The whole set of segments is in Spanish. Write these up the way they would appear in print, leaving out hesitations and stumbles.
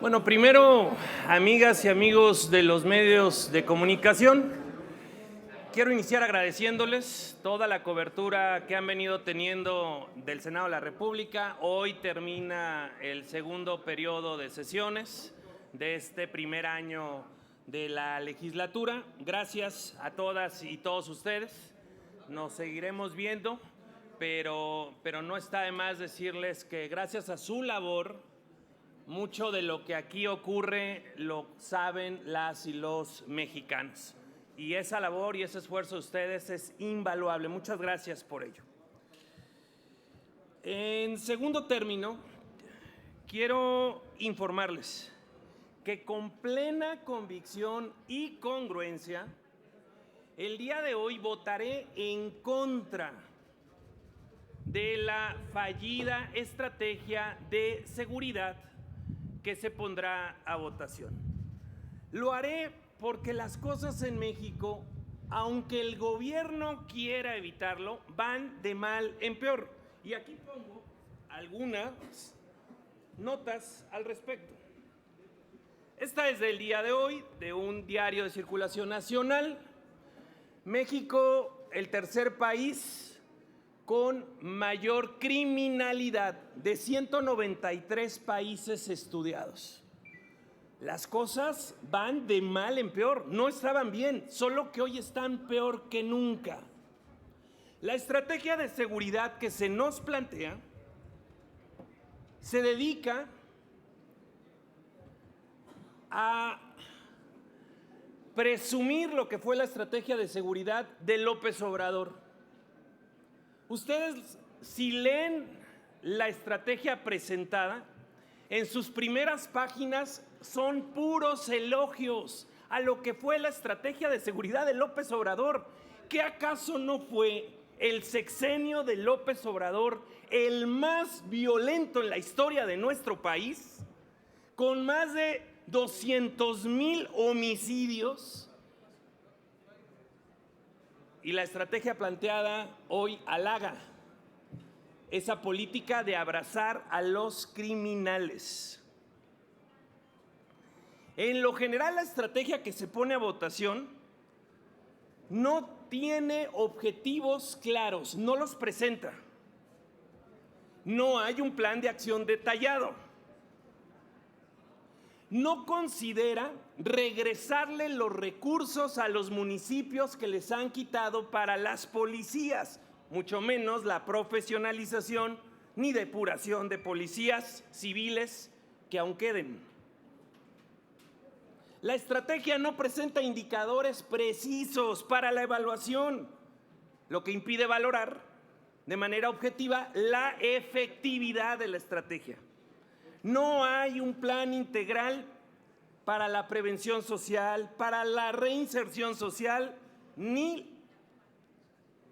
Bueno, primero, amigas y amigos de los medios de comunicación, quiero iniciar agradeciéndoles toda la cobertura que han venido teniendo del Senado de la República. Hoy termina el segundo periodo de sesiones de este primer año de la legislatura. Gracias a todas y todos ustedes. Nos seguiremos viendo, pero no está de más decirles que gracias a su labor, mucho de lo que aquí ocurre lo saben las y los mexicanos. Y esa labor y ese esfuerzo de ustedes es invaluable. Muchas gracias por ello. En segundo término, quiero informarles que con plena convicción y congruencia, el día de hoy votaré en contra de la fallida estrategia de seguridad que se pondrá a votación. Lo haré porque las cosas en México, aunque el gobierno quiera evitarlo, van de mal en peor. Y aquí pongo algunas notas al respecto. Esta es del día de hoy, de un diario de circulación nacional. México, el tercer país con mayor criminalidad de 193 países estudiados. Las cosas van de mal en peor, no estaban bien, solo que hoy están peor que nunca. La estrategia de seguridad que se nos plantea se dedica a presumir lo que fue la estrategia de seguridad de López Obrador. Ustedes, si leen la estrategia presentada, en sus primeras páginas son puros elogios a lo que fue la estrategia de seguridad de López Obrador. ¿Qué acaso no fue el sexenio de López Obrador el más violento en la historia de nuestro país? Con más de 200,000 homicidios. Y la estrategia planteada hoy halaga esa política de abrazar a los criminales. En lo general, la estrategia que se pone a votación no tiene objetivos claros, no los presenta. No hay un plan de acción detallado. No considera regresarle los recursos a los municipios que les han quitado para las policías, mucho menos la profesionalización ni depuración de policías civiles que aún queden. La estrategia no presenta indicadores precisos para la evaluación, lo que impide valorar de manera objetiva la efectividad de la estrategia. No hay un plan integral para la prevención social, para la reinserción social, ni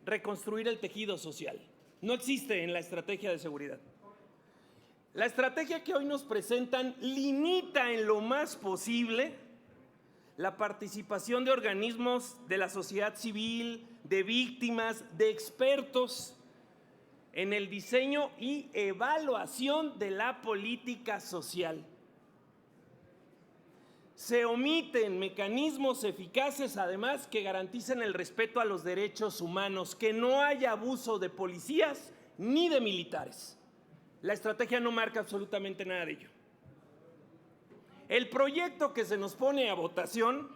reconstruir el tejido social. No existe en la estrategia de seguridad. La estrategia que hoy nos presentan limita en lo más posible la participación de organismos de la sociedad civil, de víctimas, de expertos en el diseño y evaluación de la política social. Se omiten mecanismos eficaces, además, que garanticen el respeto a los derechos humanos, que no haya abuso de policías ni de militares. La estrategia no marca absolutamente nada de ello. El proyecto que se nos pone a votación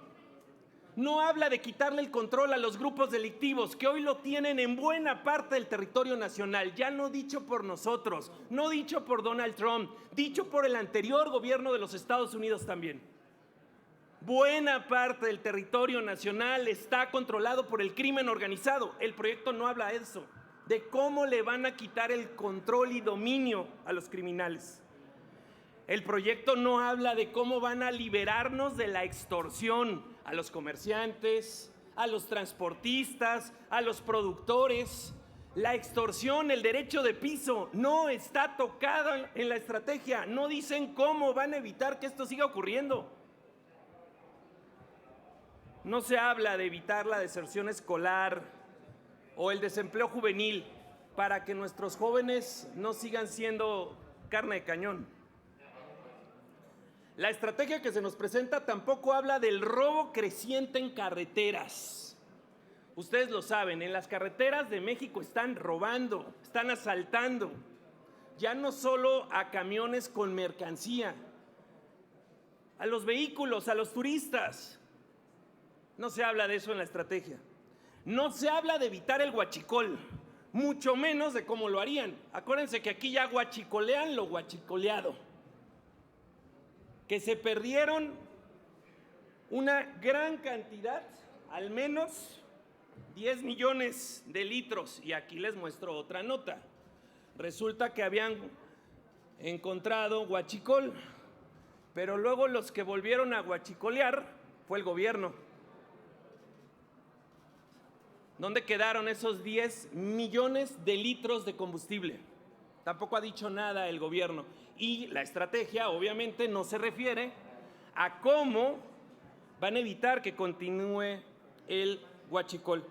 no habla de quitarle el control a los grupos delictivos que hoy lo tienen en buena parte del territorio nacional, ya no dicho por nosotros, no dicho por Donald Trump, dicho por el anterior gobierno de los Estados Unidos también. Buena parte del territorio nacional está controlado por el crimen organizado. El proyecto no habla de eso, de cómo le van a quitar el control y dominio a los criminales. El proyecto no habla de cómo van a liberarnos de la extorsión a los comerciantes, a los transportistas, a los productores. La extorsión, el derecho de piso, no está tocado en la estrategia. No dicen cómo van a evitar que esto siga ocurriendo. No se habla de evitar la deserción escolar o el desempleo juvenil para que nuestros jóvenes no sigan siendo carne de cañón. La estrategia que se nos presenta tampoco habla del robo creciente en carreteras. Ustedes lo saben, en las carreteras de México están robando, están asaltando, ya no solo a camiones con mercancía, a los vehículos, a los turistas. No se habla de eso en la estrategia. No se habla de evitar el huachicol, mucho menos de cómo lo harían. Acuérdense que aquí ya huachicolean lo huachicoleado. Que se perdieron una gran cantidad, al menos 10 millones de litros. Y aquí les muestro otra nota. Resulta que habían encontrado huachicol, pero luego los que volvieron a huachicolear fue el gobierno. ¿Dónde quedaron esos 10 millones de litros de combustible? Tampoco ha dicho nada el gobierno. Y la estrategia, obviamente, no se refiere a cómo van a evitar que continúe el huachicol.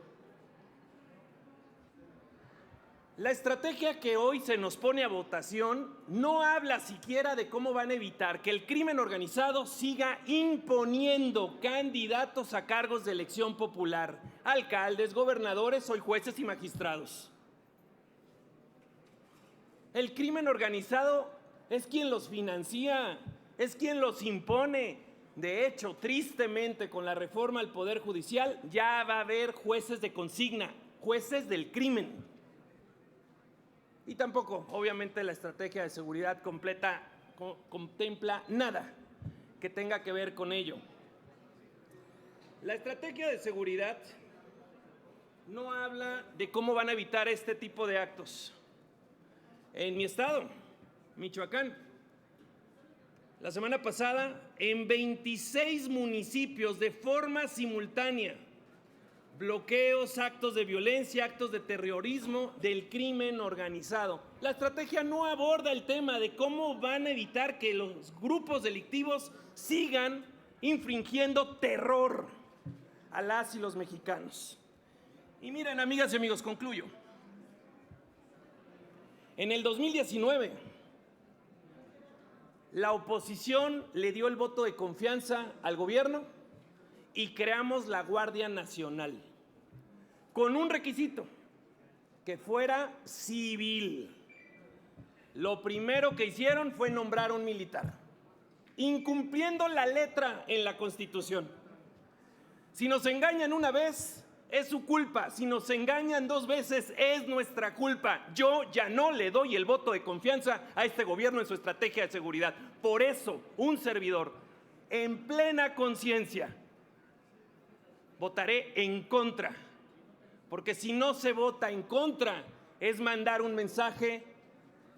La estrategia que hoy se nos pone a votación no habla siquiera de cómo van a evitar que el crimen organizado siga imponiendo candidatos a cargos de elección popular, alcaldes, gobernadores, hoy jueces y magistrados. El crimen organizado es quien los financia, es quien los impone. De hecho, tristemente, con la reforma al Poder Judicial ya va a haber jueces de consigna, jueces del crimen. Y tampoco, obviamente, la estrategia de seguridad completa contempla nada que tenga que ver con ello. La estrategia de seguridad no habla de cómo van a evitar este tipo de actos. En mi estado, Michoacán, la semana pasada, en 26 municipios de forma simultánea, bloqueos, actos de violencia, actos de terrorismo del crimen organizado. La estrategia no aborda el tema de cómo van a evitar que los grupos delictivos sigan infringiendo terror a las y los mexicanos. Y miren, amigas y amigos, concluyo. En el 2019, la oposición le dio el voto de confianza al gobierno y creamos la Guardia Nacional, con un requisito, que fuera civil. Lo primero que hicieron fue nombrar un militar, incumpliendo la letra en la Constitución. Si nos engañan una vez, es su culpa. Si nos engañan 2 veces, es nuestra culpa. Yo ya no le doy el voto de confianza a este gobierno en su estrategia de seguridad. Por eso, un servidor, en plena conciencia, votaré en contra, porque si no se vota en contra es mandar un mensaje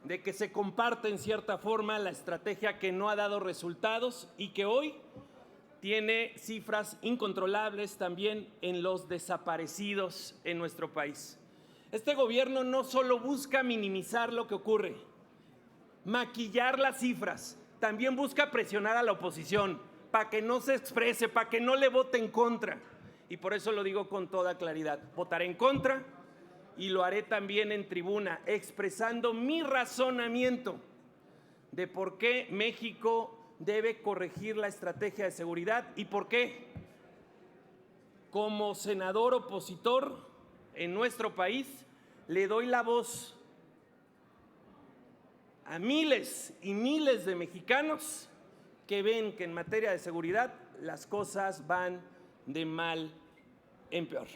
de que se comparte en cierta forma la estrategia que no ha dado resultados y que hoy tiene cifras incontrolables también en los desaparecidos en nuestro país. Este gobierno no solo busca minimizar lo que ocurre, maquillar las cifras, también busca presionar a la oposición para que no se exprese, para que no le vote en contra. Y por eso lo digo con toda claridad. Votaré en contra y lo haré también en tribuna, expresando mi razonamiento de por qué México debe corregir la estrategia de seguridad y por qué, como senador opositor en nuestro país, le doy la voz a miles y miles de mexicanos que ven que en materia de seguridad las cosas van de mal en peor.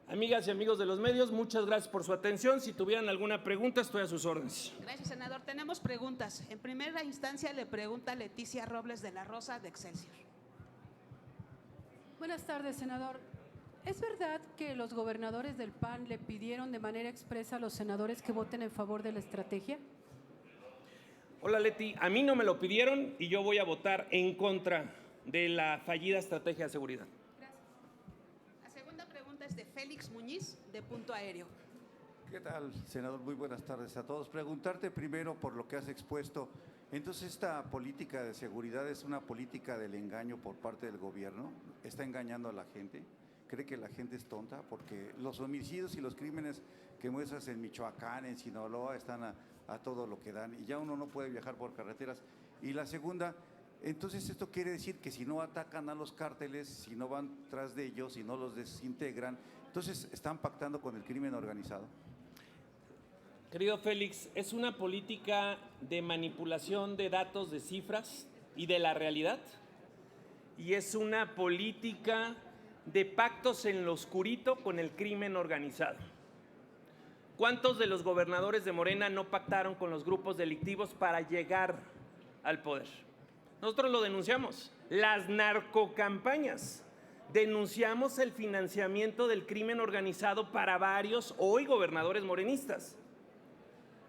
Amigas y amigos de los medios, muchas gracias por su atención. Si tuvieran alguna pregunta, estoy a sus órdenes. Gracias, senador. Tenemos preguntas. En primera instancia le pregunta Leticia Robles de la Rosa de Excelsior. Buenas tardes, senador. ¿Es verdad que los gobernadores del PAN le pidieron de manera expresa a los senadores que voten en favor de la estrategia? Hola, Leti. A mí no me lo pidieron y yo voy a votar en contra de la fallida estrategia de seguridad. Gracias. La segunda pregunta es de Félix Muñiz, de Punto Aéreo. ¿Qué tal, senador? Muy buenas tardes a todos. Preguntarte primero por lo que has expuesto. Entonces, ¿esta política de seguridad es una política del engaño por parte del gobierno? ¿Está engañando a la gente? ¿Cree que la gente es tonta? Porque los homicidios y los crímenes que muestras en Michoacán, en Sinaloa, están a todo lo que dan y ya uno no puede viajar por carreteras. Y la segunda, Entonces esto quiere decir que si no atacan a los cárteles, si no van tras de ellos, si no los desintegran, entonces están pactando con el crimen organizado. Querido Félix, es una política de manipulación de datos, de cifras y de la realidad. Y es una política de pactos en lo oscurito con el crimen organizado. ¿Cuántos de los gobernadores de Morena no pactaron con los grupos delictivos para llegar al poder? Nosotros lo denunciamos. Las narcocampañas. Denunciamos el financiamiento del crimen organizado para varios hoy gobernadores morenistas.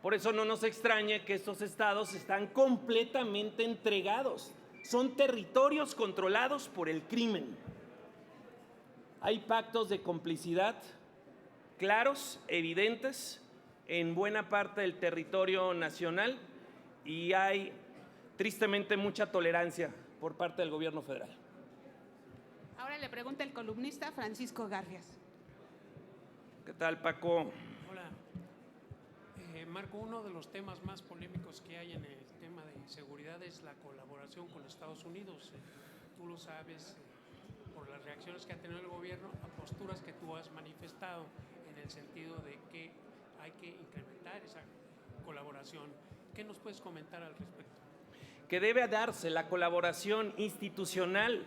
Por eso no nos extrañe que estos estados están completamente entregados. Son territorios controlados por el crimen. Hay pactos de complicidad claros, evidentes, en buena parte del territorio nacional y hay tristemente mucha tolerancia por parte del gobierno federal. Ahora le pregunta el columnista Francisco Garrias. ¿Qué tal, Paco? Hola. Marco, uno de los temas más polémicos que hay en el tema de seguridad es la colaboración con Estados Unidos. Tú lo sabes por las reacciones que ha tenido el gobierno a posturas que tú has manifestado en el sentido de que hay que incrementar esa colaboración. ¿Qué nos puedes comentar al respecto? Que debe darse la colaboración institucional,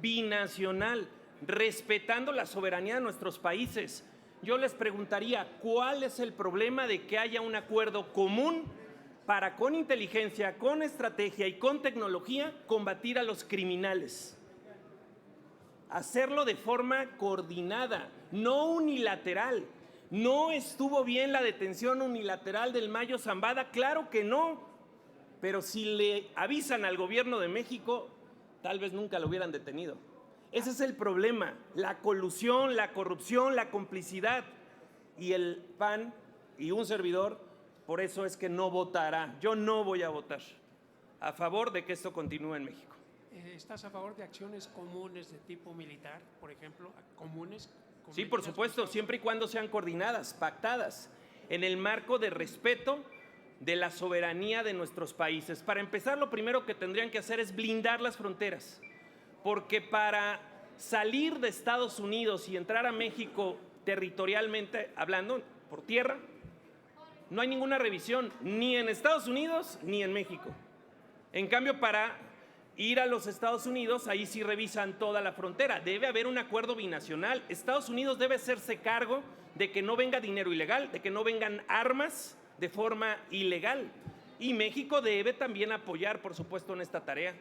binacional, respetando la soberanía de nuestros países. Yo les preguntaría, ¿cuál es el problema de que haya un acuerdo común para, con inteligencia, con estrategia y con tecnología, combatir a los criminales? Hacerlo de forma coordinada, no unilateral. ¿No estuvo bien la detención unilateral del Mayo Zambada? Claro que no. Pero si le avisan al gobierno de México, tal vez nunca lo hubieran detenido. Ese es el problema, la colusión, la corrupción, la complicidad. Y el PAN y un servidor, por eso es que no votará. Yo no voy a votar a favor de que esto continúe en México. ¿Estás a favor de acciones comunes de tipo militar, por ejemplo, comunes? Sí, por supuesto, siempre y cuando sean coordinadas, pactadas, en el marco de respeto de la soberanía de nuestros países. Para empezar, lo primero que tendrían que hacer es blindar las fronteras, porque para salir de Estados Unidos y entrar a México territorialmente hablando, por tierra, no hay ninguna revisión, ni en Estados Unidos ni en México. En cambio, para ir a los Estados Unidos, ahí sí revisan toda la frontera. Debe haber un acuerdo binacional. Estados Unidos debe hacerse cargo de que no venga dinero ilegal, de que no vengan armas de forma ilegal. Y México debe también apoyar, por supuesto, en esta tarea.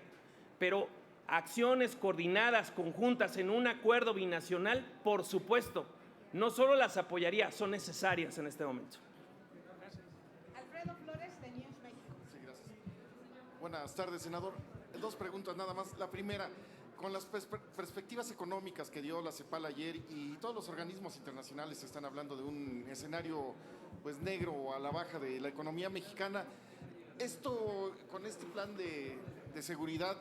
Pero acciones coordinadas, conjuntas, en un acuerdo binacional, por supuesto, no solo las apoyaría, son necesarias en este momento. Alfredo Flores, de News México. Sí, gracias. Buenas tardes, senador. Dos preguntas nada más. La primera, con las perspectivas económicas que dio la CEPAL ayer y todos los organismos internacionales están hablando de un escenario pues negro a la baja de la economía mexicana, esto con este plan de seguridad,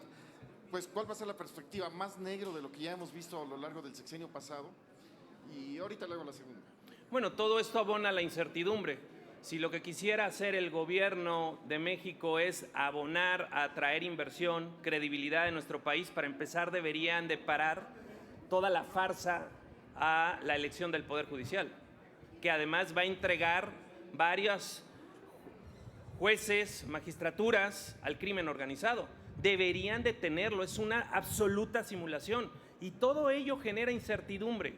pues ¿cuál va a ser la perspectiva? ¿Más negro de lo que ya hemos visto a lo largo del sexenio pasado? Y ahorita le hago la segunda. Bueno, todo esto abona la incertidumbre. Si lo que quisiera hacer el gobierno de México es abonar, atraer inversión, credibilidad en nuestro país, para empezar deberían de parar toda la farsa a la elección del Poder Judicial, que además va a entregar varios jueces, magistraturas al crimen organizado. Deberían detenerlo, es una absoluta simulación y todo ello genera incertidumbre.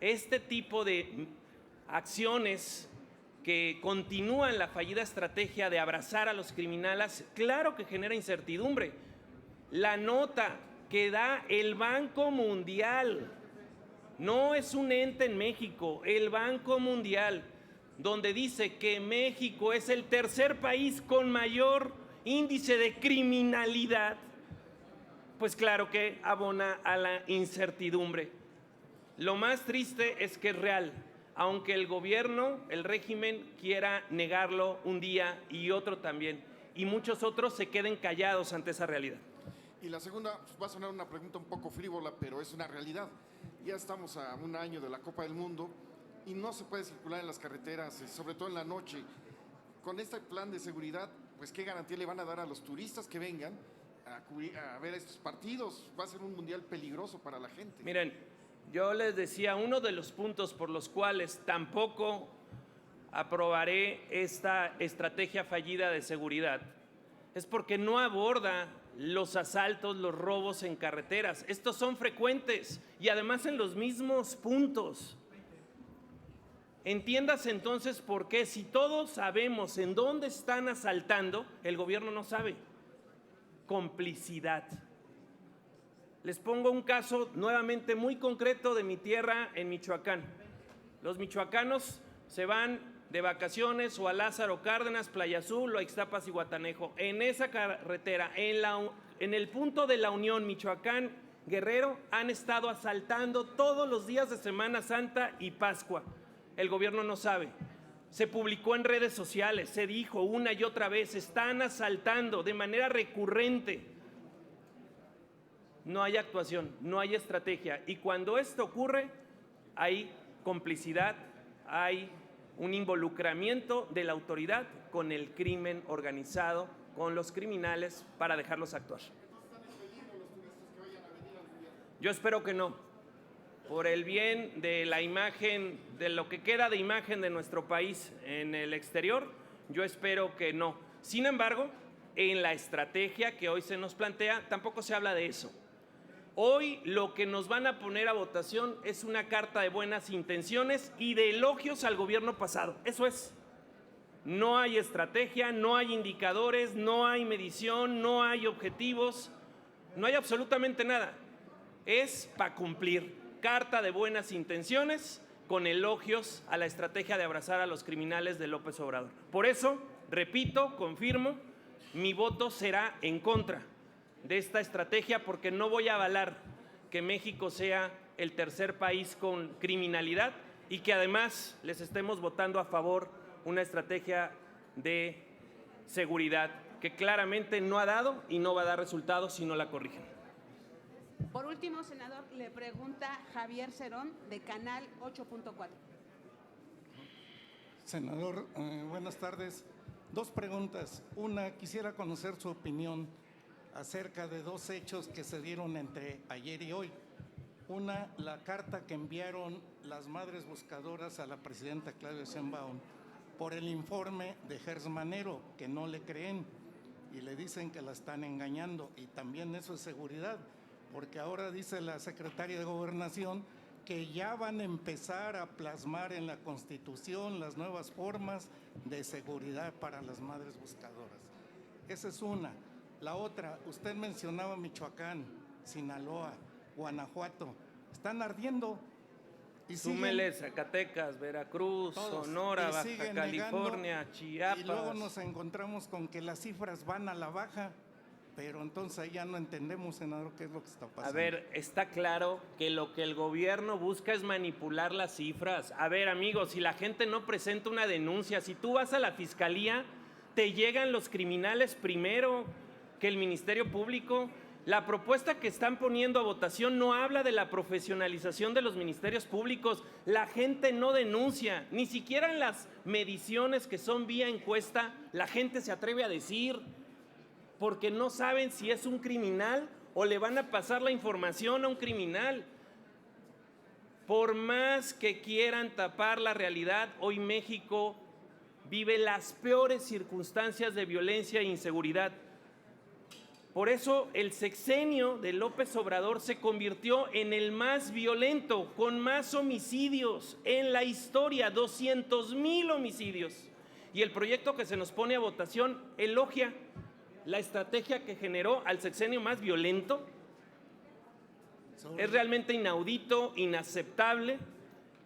Este tipo de acciones que continúan la fallida estrategia de abrazar a los criminales, claro que genera incertidumbre. La nota que da el Banco Mundial, no es un ente en México, el Banco Mundial, donde dice que México es el tercer país con mayor índice de criminalidad, pues claro que abona a la incertidumbre. Lo más triste es que es real. Aunque el gobierno, el régimen quiera negarlo un día y otro también, y muchos otros se queden callados ante esa realidad. Y la segunda, pues, va a sonar una pregunta un poco frívola, pero es una realidad. Ya estamos a un año de la Copa del Mundo y no se puede circular en las carreteras, sobre todo en la noche. Con este plan de seguridad, pues ¿qué garantía le van a dar a los turistas que vengan a ver estos partidos. Va a ser un mundial peligroso para la gente. Miren, yo les decía, uno de los puntos por los cuales tampoco aprobaré esta estrategia fallida de seguridad es porque no aborda los asaltos, los robos en carreteras. Estos son frecuentes y además en los mismos puntos. Entiéndase entonces por qué, si todos sabemos en dónde están asaltando, el gobierno no sabe. Complicidad. Les pongo un caso nuevamente muy concreto de mi tierra en Michoacán. Los michoacanos se van de vacaciones o a Lázaro Cárdenas, Playa Azul o a Ixtapas y Guatanejo. En esa carretera, en el punto de la Unión Michoacán Guerrero, han estado asaltando todos los días de Semana Santa y Pascua. El gobierno no sabe. Se publicó en redes sociales, se dijo una y otra vez, están asaltando de manera recurrente. No hay actuación, no hay estrategia. Y cuando esto ocurre, hay complicidad, hay un involucramiento de la autoridad con el crimen organizado, con los criminales, para dejarlos actuar. Yo espero que no. Por el bien de la imagen, de lo que queda de imagen de nuestro país en el exterior, yo espero que no. Sin embargo, en la estrategia que hoy se nos plantea, tampoco se habla de eso. Hoy lo que nos van a poner a votación es una carta de buenas intenciones y de elogios al gobierno pasado. Eso es. No hay estrategia, no hay indicadores, no hay medición, no hay objetivos, no hay absolutamente nada. Es para cumplir. Carta de buenas intenciones con elogios a la estrategia de abrazar a los criminales de López Obrador. Por eso, repito, confirmo, mi voto será en contra de esta estrategia porque no voy a avalar que México sea el tercer país con criminalidad y que además les estemos votando a favor una estrategia de seguridad que claramente no ha dado y no va a dar resultados si no la corrigen. Por último, senador, le pregunta Javier Cerón, de Canal 8.4. Senador, buenas tardes. Dos preguntas. Una, quisiera conocer su opinión acerca de dos hechos que se dieron entre ayer y hoy. Una, la carta que enviaron las madres buscadoras a la presidenta Claudia Sheinbaum por el informe de Gers Manero, que no le creen y le dicen que la están engañando. Y también eso es seguridad, porque ahora dice la secretaria de Gobernación que ya van a empezar a plasmar en la Constitución las nuevas formas de seguridad para las madres buscadoras. Esa es una. La otra, usted mencionaba Michoacán, Sinaloa, Guanajuato. Están ardiendo. Y Súmele Zacatecas, Veracruz, todos, Sonora, y Baja siguen California, negando, Chiapas. Y luego nos encontramos con que las cifras van a la baja. Pero entonces ahí ya no entendemos, senador, qué es lo que está pasando. A ver, está claro que lo que el gobierno busca es manipular las cifras. A ver, amigos, si la gente no presenta una denuncia, si tú vas a la fiscalía, te llegan los criminales primero que el Ministerio Público. La propuesta que están poniendo a votación no habla de la profesionalización de los ministerios públicos. La gente no denuncia, ni siquiera en las mediciones que son vía encuesta, la gente se atreve a decir, porque no saben si es un criminal o le van a pasar la información a un criminal. Por más que quieran tapar la realidad, hoy México vive las peores circunstancias de violencia e inseguridad. Por eso el sexenio de López Obrador se convirtió en el más violento, con más homicidios en la historia, 200,000 homicidios. Y el proyecto que se nos pone a votación elogia la estrategia que generó al sexenio más violento. Es realmente inaudito, inaceptable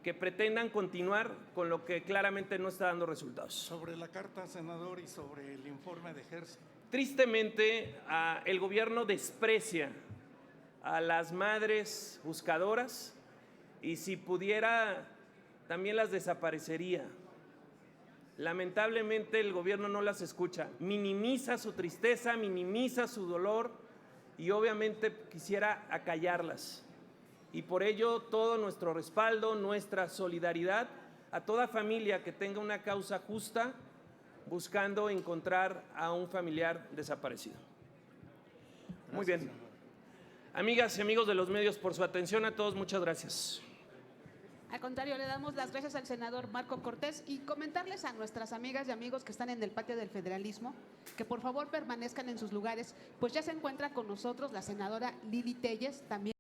que pretendan continuar con lo que claramente no está dando resultados. Sobre la carta, senador, y sobre el informe de Gers. Tristemente, el gobierno desprecia a las madres buscadoras y si pudiera, también las desaparecería. Lamentablemente el gobierno no las escucha, minimiza su tristeza, minimiza su dolor y obviamente quisiera acallarlas. Y por ello todo nuestro respaldo, nuestra solidaridad a toda familia que tenga una causa justa buscando encontrar a un familiar desaparecido. Muy bien. Amigas y amigos de los medios, por su atención a todos, muchas gracias. Al contrario, le damos las gracias al senador Marco Cortés y comentarles a nuestras amigas y amigos que están en el patio del federalismo que por favor permanezcan en sus lugares, pues ya se encuentra con nosotros la senadora Lili Telles, también